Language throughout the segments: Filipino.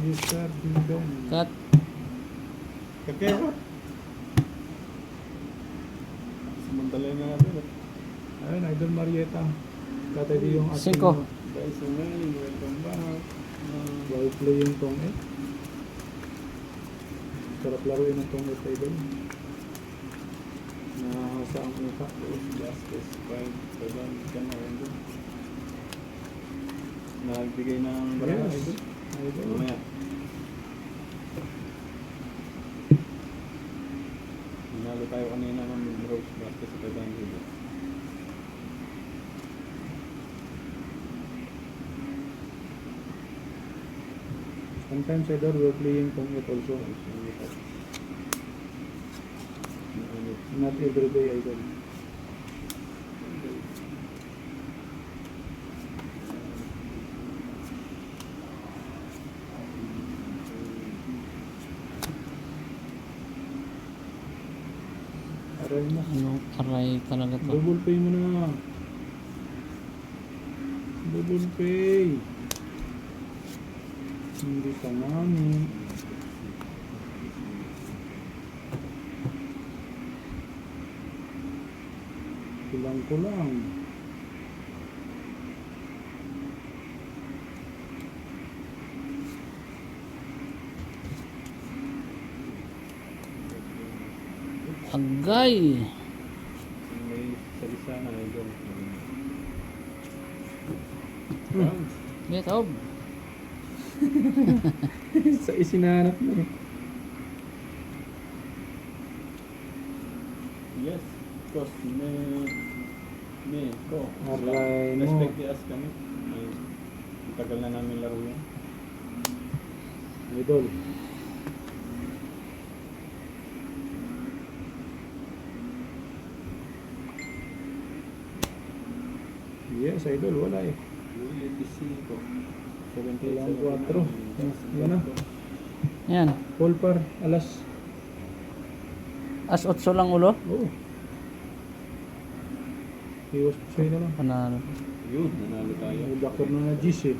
Yes, sir. Dindong. Cut. Kakero. Samantalay na natin. Ayun, Idol Marieta. Kata di yung ating Cinco. Guys, welcome back. while playing tong eh. Sarap laruin ng tong eh, Idol. Nasa ang uka. Justice 5. Pagod ka na rin doon. Nagbigay ng Yes, baranas. Idol. Idol. Mamaya. Nanalo tayo kanina ng Rose Basket sa 500. Sometimes Idol, we're playing tong it also. Not every day, Idol. Aray na. Ano, aray talaga to. Double pay mo na. Double pay. Hindi ka namin. Kulang-kulang. Agay. May salisa na ito. Get up. Sa isinanap mo eh. Yes, cos me ko. Aray mo. Respect us kami. Ay, tagal na namin laro yan. Idol. Yes, Idol. Wala eh. Uy, 85. 70 Walang 4. Yan na. Yan. Full par. Alas. As 8 lang ulo. Oo. Iwas po sa'yo na lang. Panalo. Yun, nanalo tayo. May doctor na na G's eh.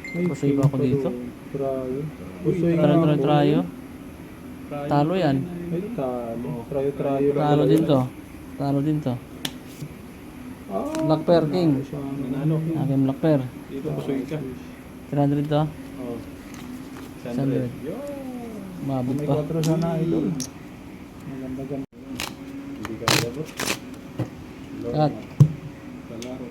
Ay, Pusoy ba ako king pa dito? doon. Trayo. Uy, Pusoy Talo, nga talo, ako. trayo. Talo yan. Ay, talo. Trayo lang. Talo din to. Talo din to. Ah, Black pair, king. Nanalo. Aking black pair. Dito, pusoy ka. 300 to. Oh. 100. Yo! Mabot May pa. 4 sana, Idol. Maganda ganda. Hindi ka labot. Cut. Kalaro.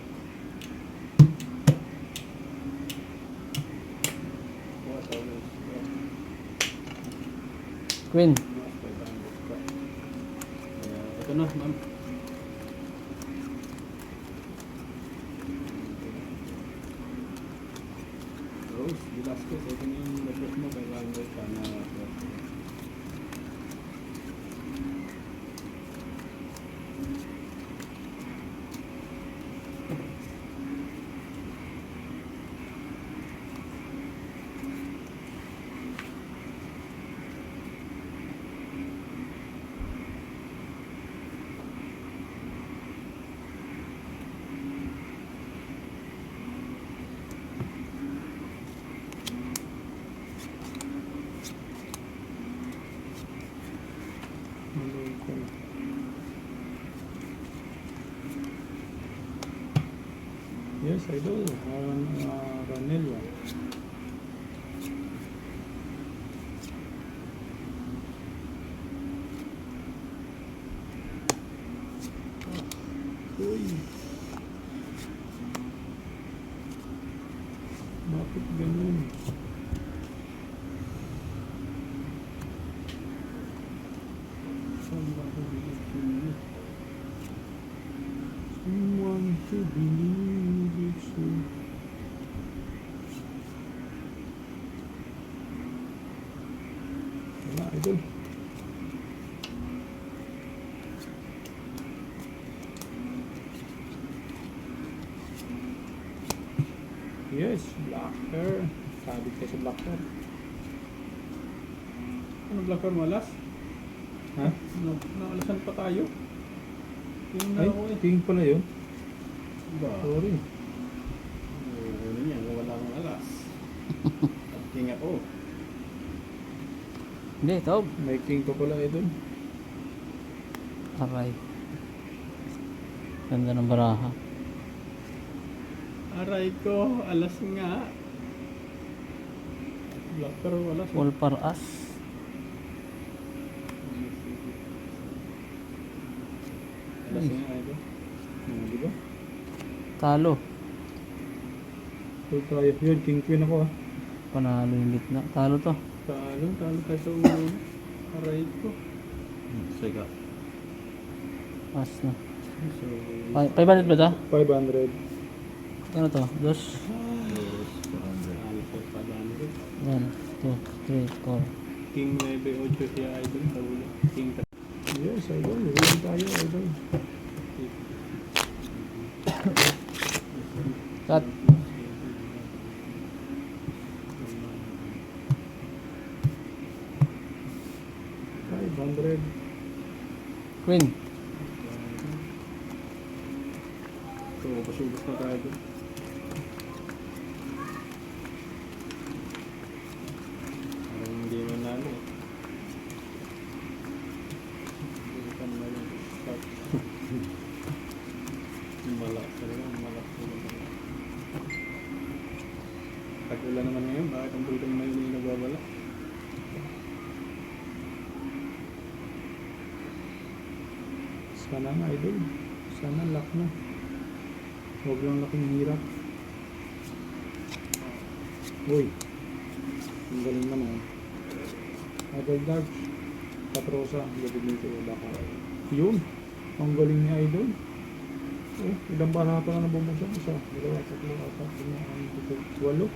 Queen. Ito na, ma'am. Rose Velasquez, ito na yung labot mo kay Wanda sana. Yes, Idol. Ranello. Uy. Bakit ganun? Someone to believe it's true. Wala, Idol. Yes, blacker. Sabi ko sa blacker. Ano blacker mo alas? Ha? Naalasan pa tayo? Yung na Ay, ako eh. king pala yun. Ba? Sorry. Ano yan, wala akong alas. At king king ako. Hindi, taob. May king pa pala idol. Aray. Ganda ng baraha. Aray ko, alas nga. Black pero wala. Full par as. Alas nga ito. Di ba? Talo. So tayo. Yun, king queen ako ah. Panalo yung gitna. Talo to. Talo tayo sa ulo. Aray ko. Sige. As na. So, 500 ba to? 500. Ano to? Dos? Alpha pa dami. 1, 2, 3, 4. King 9-8 siya idol sa ulo. King Yes, idol. Win tayo, idol. Cut. 500. Queen. So, pasubos na tayo doon. Parang hindi manalo eh. Hindi ka naman yung start. Malakas talaga, malakas talaga. Tag-ulan naman ngayon, bakit ang bulkan may hindi nagbabala? Sana nga, idol. Sana lock na. Huwag lang laking hirap. Uy. Ang galing naman. Idol Dark. Patrosa. Gabig nito yung baka. Yun. Ang galing ni idol. Oh, ilang bara pa na nabubuksan. Isa, dalawa, tatlo, apat, lima, anim, pito, 8.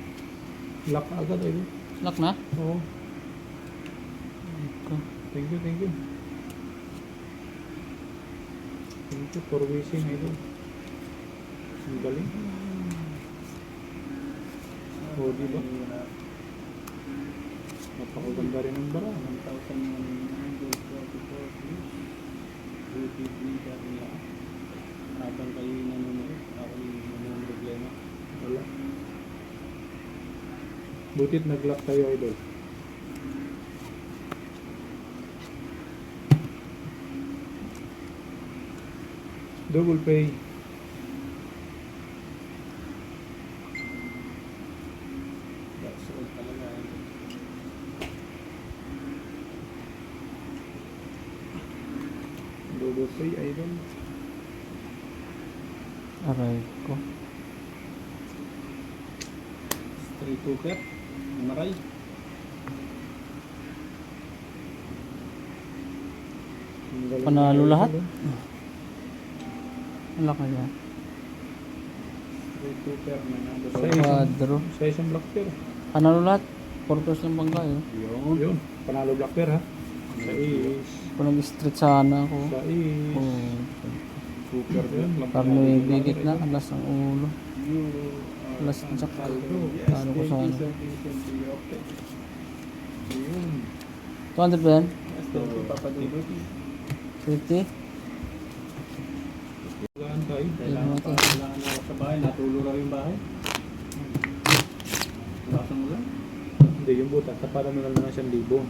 Lock agad, idol. Lock na? Oo. Ito. Thank you, thank you. Thank you for wishing, idol. Ang galing. O, diba? Napakaganda rin ang bara. 1,144 views. Buti bida niya. Habang kayo nanonood, ako yung problema. Wala. Butit nag-lock tayo, idol. Double pay. That's all talaga. Double pay, idol. Aray ko. Straight cooker. Maray. Ang galing Panalo ni lahat? idol, oh. Ang laki niya. Straight cooker na nando. Sa isang, Quadro. sa isang black pair. Panalo lahat. Purpose ng bangka yun. Yun. Yun. Panalo black pair, ha? Sa is. Kung nag-street sana ako. Sa is. Oh. Cooker yun. Parang may bigit na. Alas ang ulo. You Alas ang sakal. Yes, Paano ko thank sana? you, sir. Thank you, okay. Yun. 200 ba yan? Yes, thank you, Papa Dudut. 50? Gaan tayo. Kailangan na ako sa bahay. Natulo raw yung bahay. Lakas mo lang. Hindi, yung butas. Taparan mo lang ng 1,000.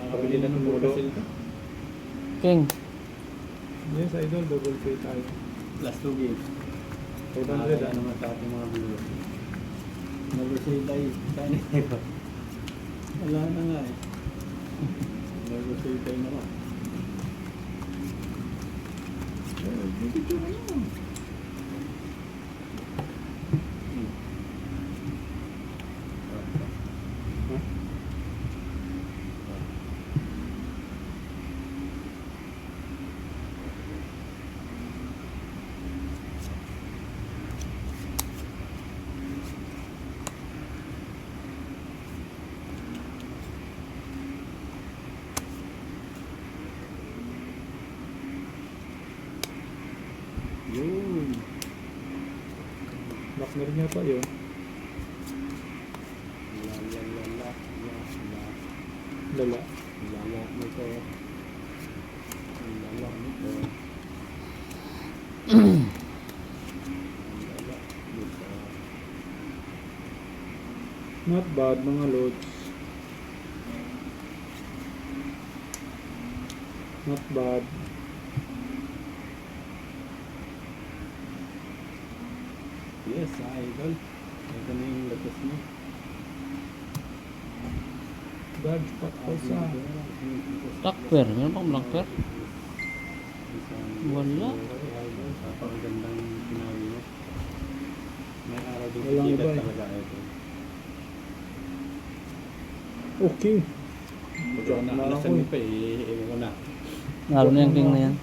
Nakabili na ng butas ito. King. Yes, idol. Double pay tayo. Last 2 games. 500, Kaya ah. naman sa ating mga viewers. Negotiate tayo. Saan ito? Wala na nga eh. Negotiate tayo naman. Bibigyan mo na. Ha? Yun. Lock na rin yata yun. Lala. Lala nito. Lala nito. Lala nito. Not bad mga lods. Not bad. Yes, idol. Ito na yung latas mo. Dodge Patrosa. Blackper. Meron bang blackper? Wala. Napakagandang sinabi mo. May araw din Walang si iba eh. talaga ito. Okay. Medyo nakalasan mo pa eh. Ewan ko na. Nalo na yung king na yan.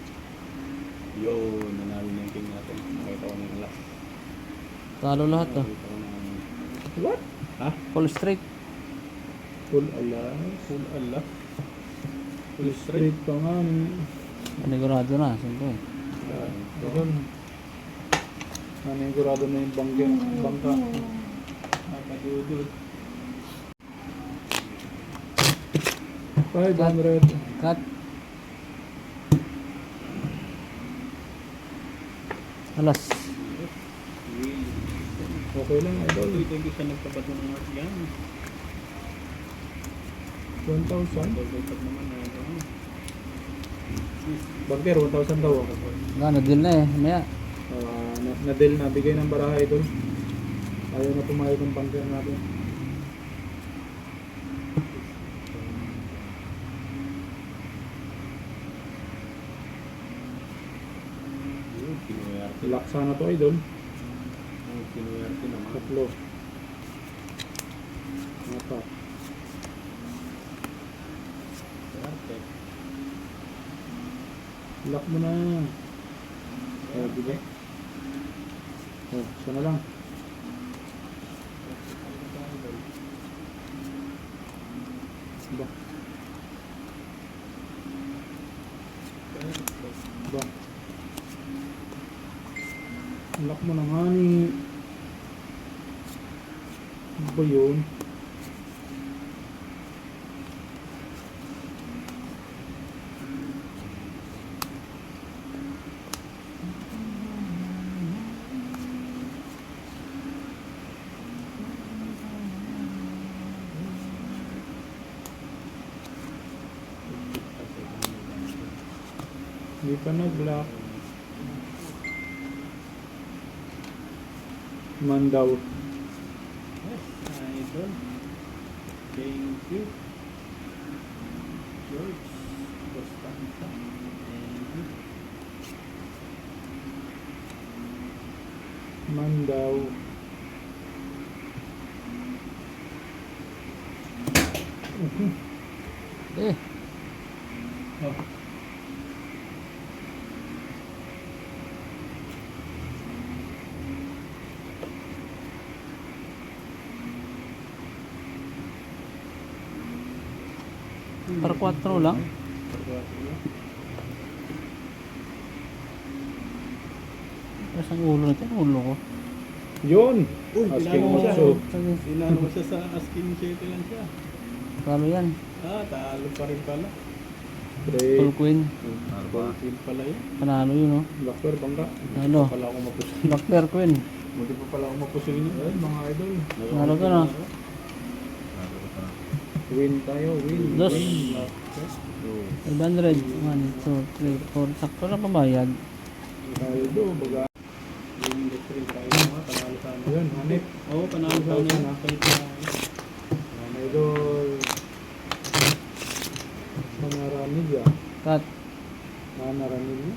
Yo, nanalo na yung king natin. Nakita ko na yung alas. Talo lahat to. Nakita ko na What? ha? Full straight. Full alas. Full alas. Full straight pa nga. Panigurado na. Siyempre. Doon. Nanigurado na yung bangka. Nakadudod. 500. Cut. Alas. Okay lang idol. Thank you sa nagpabato ng art yan. 1,000. Pag naman na ito. Bunker, 1,000 daw. Gano, deal na eh. Maya. Na-deal na. Bigay ng baraha idol. Ayaw na pumayag ng bunker natin. Kinuwerte. Laksa na to idol. Kinuwerte naman. Tatlo. Apat. Kinuwerte. Lock mo na. Oh, diba? Oh, isa na lang. Ba? Ba? Lock mo na nga ni. Ano ba yun? Hindi pa nag-lock. Man daw. Yes, idol. Thank you. George Costanza. Thank you. Man daw. Eh. Oh. Para 4 lang. Tapos ang ulo natin. Ulo ko. Yun! Uy, Asking pinano mo siya. also. Pinano mo siya sa asking shake lang siya. Talo yan. Ah, talo pa rin pala. Full Break. queen. Full queen pala yun. Panalo yun oh. Blackper, bangka. Talo. Pala ako mapusing. Blackper queen. Buti pa pala ako mapusingin yun. Ayun, mga idol. Talo ka na. Win tayo, win. Dos. Win. 500. 1, 2, 3, 4. Sakto na pabayad. Tayo do, baga. Yung industry tayo mga panalo sana. Ayun, hanip. Oo, panalo sana. Sana. Kahit na Mga idol. Manaranilya. Cut. Manaranilya.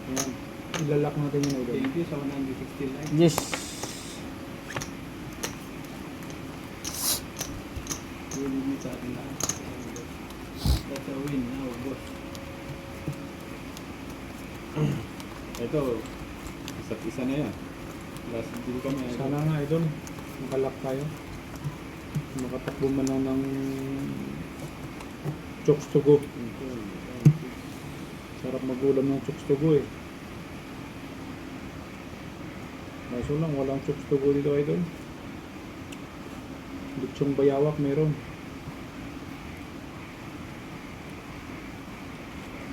Ayan. Ilalak natin yun idol. thank you sa 169. Yes. Willing mo sa atin lahat. That's a win now, boss. Ito, isa't isa na yan. Last deal kami. Sana nga idol. Makalak tayo. Makatakbo man na ng chokes to go. Sarap magulam ng chokes to go eh. Kaso lang, walang chokes to go dito idol. Litsong bayawak meron.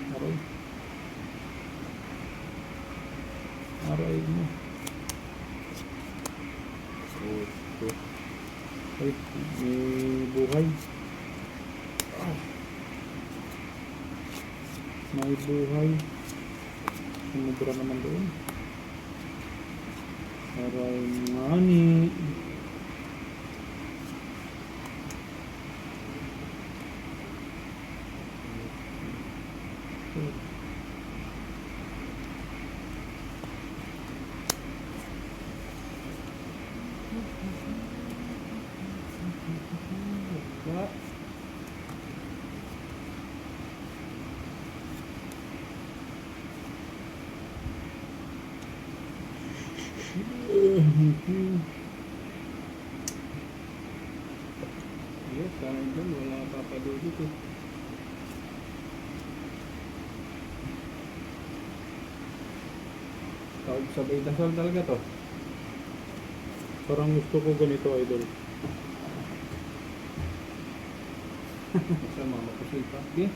Aray. Aray mo. So, 2. Ay, may buhay. May buhay. Sumubra naman doon. Aray money. What? Yes, sana dyan. Wala papadudit eh. Tawag sabay dasal talaga to. Parang gusto ko ganito, idol. Sa mama ko pa. Okay.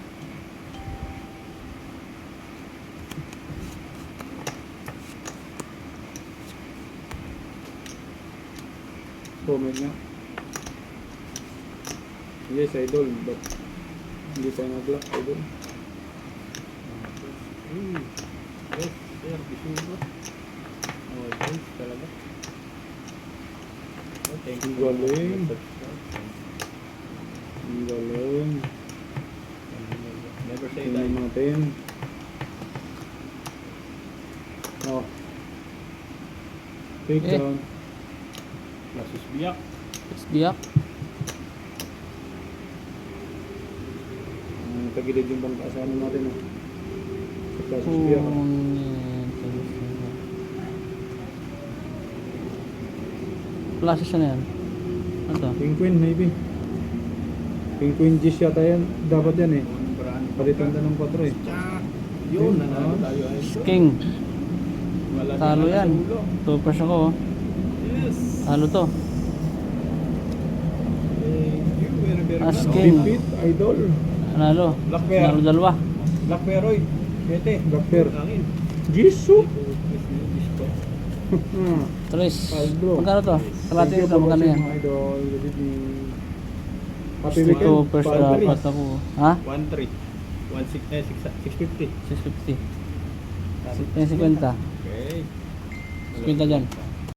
Comment nga. Yes, idol. But hindi tayo nag-lock, idol. Yes, sir. Bisugo. Oh, thanks talaga. Oh, thank you. Galing. Ang galing. Never say Tingnan die. natin. Oh. Take Eh. down. Lasus biyak. Let's biyak. Tagilid yung bangka sa ano natin. Oh. Sa Classic Beer. Klase siya na yan. Ano to? King Queen, maybe. King Queen G's yata yan. Dapat yan eh. Palitan na ng 4 eh. Yun, nanalo tayo ay. King. Wala Talo din yan. sa ulo. Tupers ako oh. Yes. Talo to. Thank you very very As much. king. Defeat, idol. Nanalo. Black bear. Nanalo dalawa. Black Peroy. Bete. Black bear. Angin. Jisoo. Tres. Aldo. Magkano to? Kalati Thank you ito. for Magkano watching, yan? idol. Good evening. Happy weekend. Tupers Bye-bye. dapat ako. Ha? 1-3. 650. 650. Tama. 50. Okay. 50 dyan.